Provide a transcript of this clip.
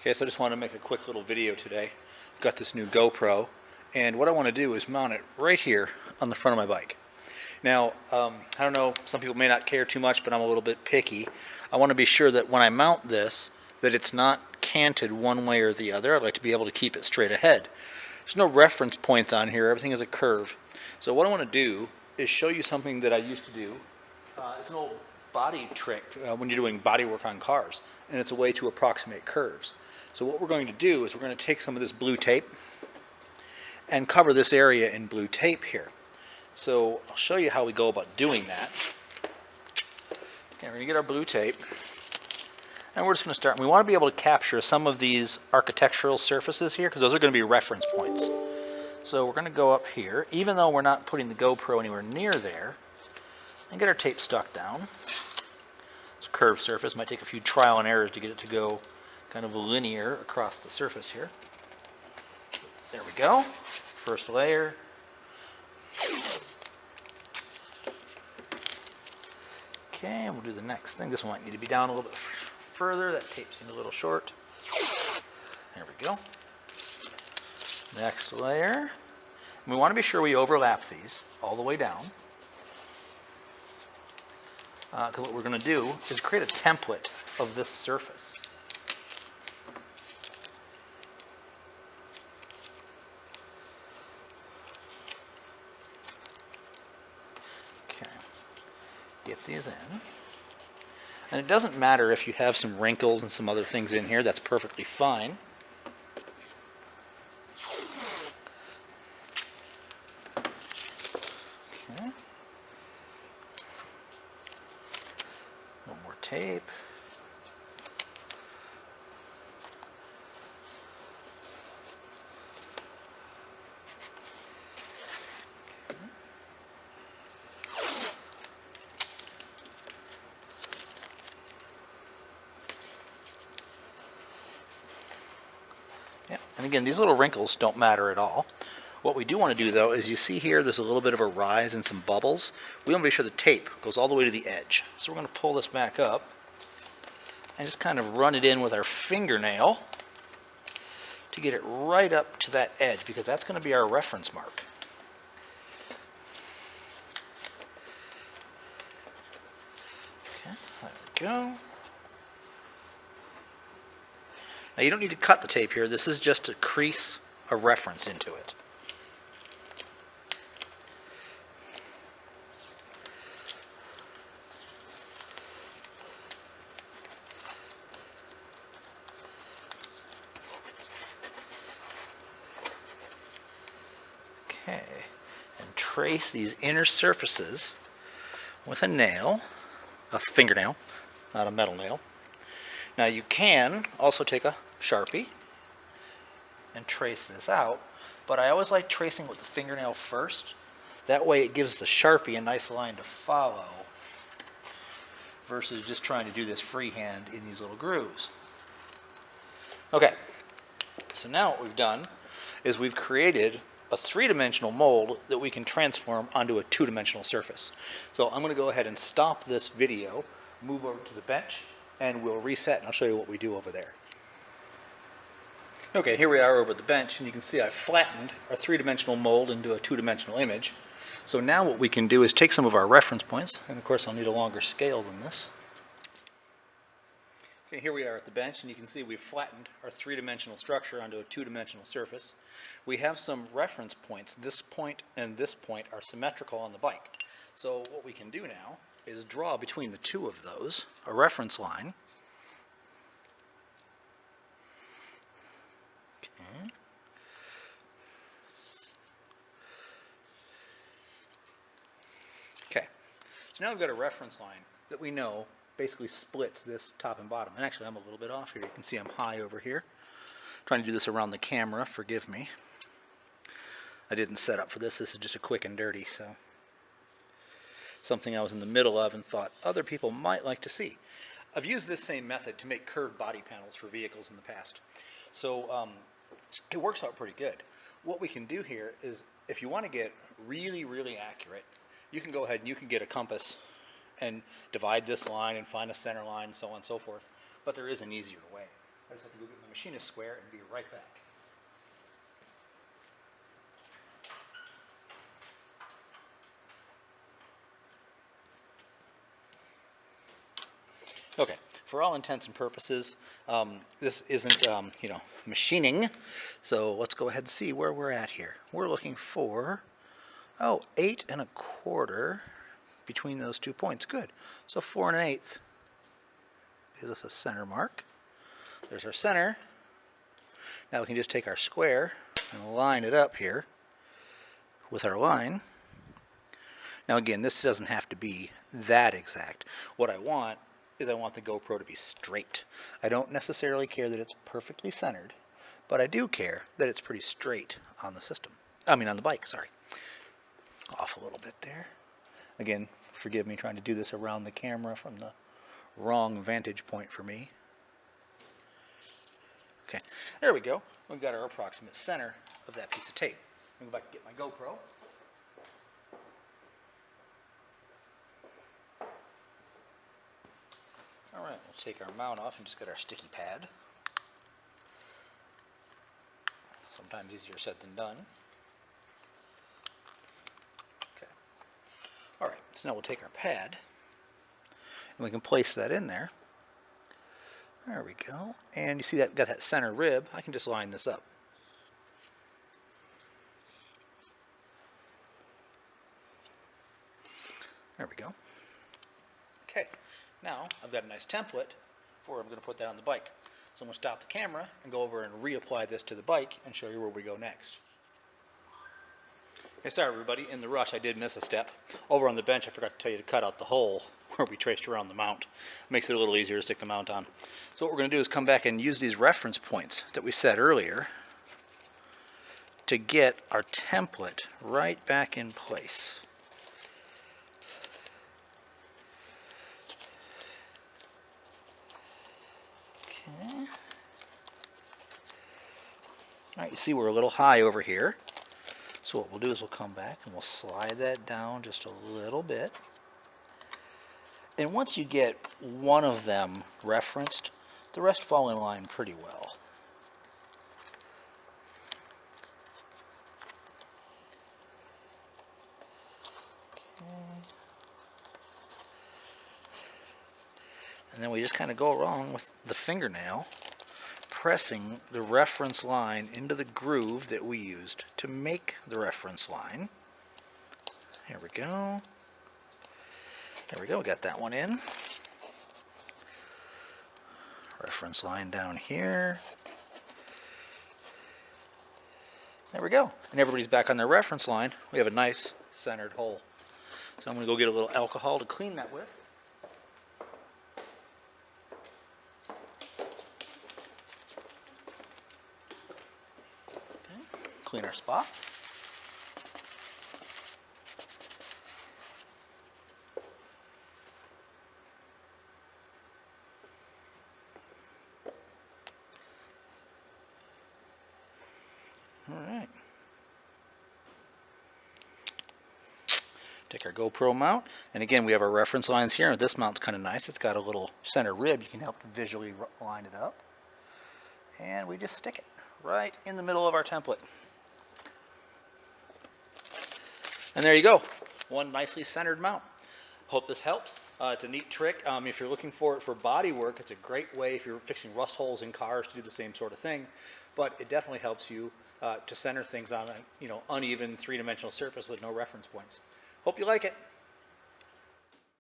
Okay, so I just wanted to make a quick little video today. I've got this new GoPro, and what I want to do is mount it right here on the front of my bike. Now, I don't know, some people may not care too much, but I'm a little bit picky. I want to be sure that when I mount this, that it's not canted one way or the other. I'd like to be able to keep it straight ahead. There's no reference points on here, everything is a curve. So what I want to do is show you something that I used to do. It's an old body trick when you're doing body work on cars, and it's a way to approximate curves. So what we're going to do is we're going to take some of this blue tape and cover this area in blue tape here. So I'll show you how we go about doing that. Okay, we're going to get our blue tape, and we're just going to start. We want to be able to capture some of these architectural surfaces here because those are going to be reference points. So we're going to go up here, even though we're not putting the GoPro anywhere near there, and get our tape stuck down. It's a curved surface, might take a few trial and errors to get it to go kind of linear across the surface here. There we go. First layer. Okay, and we'll do the next thing. This one might need to be down a little bit further. That tape seems a little short. There we go. Next layer. And we want to be sure we overlap these all the way down. Because what we're going to do is create a template of this surface. Okay, get these in. And it doesn't matter if you have some wrinkles and some other things in here, that's perfectly fine. Okay. A little more tape. Yeah, and again, these little wrinkles don't matter at all. What we do want to do, though, is you see here there's a little bit of a rise and some bubbles. We want to be sure the tape goes all the way to the edge. So we're going to pull this back up and just kind of run it in with our fingernail to get it right up to that edge, because that's going to be our reference mark. Okay, there we go. Now you don't need to cut the tape here. This is just to crease a reference into it. Okay, and trace these inner surfaces with a nail, a fingernail, not a metal nail. Now you can also take a Sharpie and trace this out, but I always like tracing with the fingernail first. That way it gives the Sharpie a nice line to follow versus just trying to do this freehand in these little grooves. Okay, so now what we've done is we've created a three-dimensional mold that we can transform onto a two-dimensional surface. So I'm going to go ahead and stop this video, move over to the bench, and we'll reset, and I'll show you what we do over there. Okay, here we are over the bench, and you can see I've flattened our three-dimensional mold into a two-dimensional image. So now what we can do is take some of our reference points, and of course I'll need a longer scale than this. Okay, here we are at the bench, and you can see we've flattened our three-dimensional structure onto a two-dimensional surface. We have some reference points. This point and this point are symmetrical on the bike. So what we can do now is draw between the two of those a reference line. Okay. Okay. So now we've got a reference line that we know basically splits this top and bottom. And actually I'm a little bit off here. You can see I'm high over here. Trying to do this around the camera, forgive me. I didn't set up for this. This is just a quick and dirty, so something I was in the middle of and thought other people might like to see. I've used this same method to make curved body panels for vehicles in the past. So it works out pretty good. What we can do here is, if you want to get really, really accurate, you can go ahead and you can get a compass and divide this line and find a center line and so on and so forth. But there is an easier way. I just have to go get my machinist square and be right back. Okay, for all intents and purposes, this isn't, machining. So let's go ahead and see where we're at here. We're looking for, 8 1/4 between those 2 points. Good. So 4 1/8 gives us a center mark. There's our center. Now we can just take our square and line it up here with our line. Now again, this doesn't have to be that exact. What I want is I want the GoPro to be straight. I don't necessarily care that it's perfectly centered, but I do care that it's pretty straight on the system. I mean on the bike, sorry. Off a little bit there. Again, forgive me trying to do this around the camera from the wrong vantage point for me. Okay, there we go. We've got our approximate center of that piece of tape. I'll go back and get my GoPro. All right, we'll take our mount off and just get our sticky pad. Sometimes easier said than done. Okay. All right, so now we'll take our pad and we can place that in there. There we go. And you see that got that center rib. I can just line this up. There we go. Okay, now I've got a nice template for I'm going to put that on the bike. So I'm going to stop the camera and go over and reapply this to the bike and show you where we go next. Okay, sorry everybody, in the rush I did miss a step. Over on the bench I forgot to tell you to cut out the hole where we traced around the mount. Makes it a little easier to stick the mount on. So what we're going to do is come back and use these reference points that we set earlier to get our template right back in place. Okay. Alright, you see we're a little high over here. So what we'll do is we'll come back and we'll slide that down just a little bit. And once you get one of them referenced, the rest fall in line pretty well. Okay. And then we just kind of go along with the fingernail, pressing the reference line into the groove that we used to make the reference line. Here we go. There we go, we got that one in. Reference line down here. There we go. And everybody's back on their reference line. We have a nice centered hole. So I'm going to go get a little alcohol to clean that with. Okay. Clean our spot. Alright. Take our GoPro mount, and again we have our reference lines here. This mount's kind of nice. It's got a little center rib. You can help visually line it up. And we just stick it right in the middle of our template. And there you go. One nicely centered mount. Hope this helps. It's a neat trick. If you're looking for it for body work, it's a great way if you're fixing rust holes in cars to do the same sort of thing. But it definitely helps you to center things on a uneven three-dimensional surface with no reference points. Hope you like it.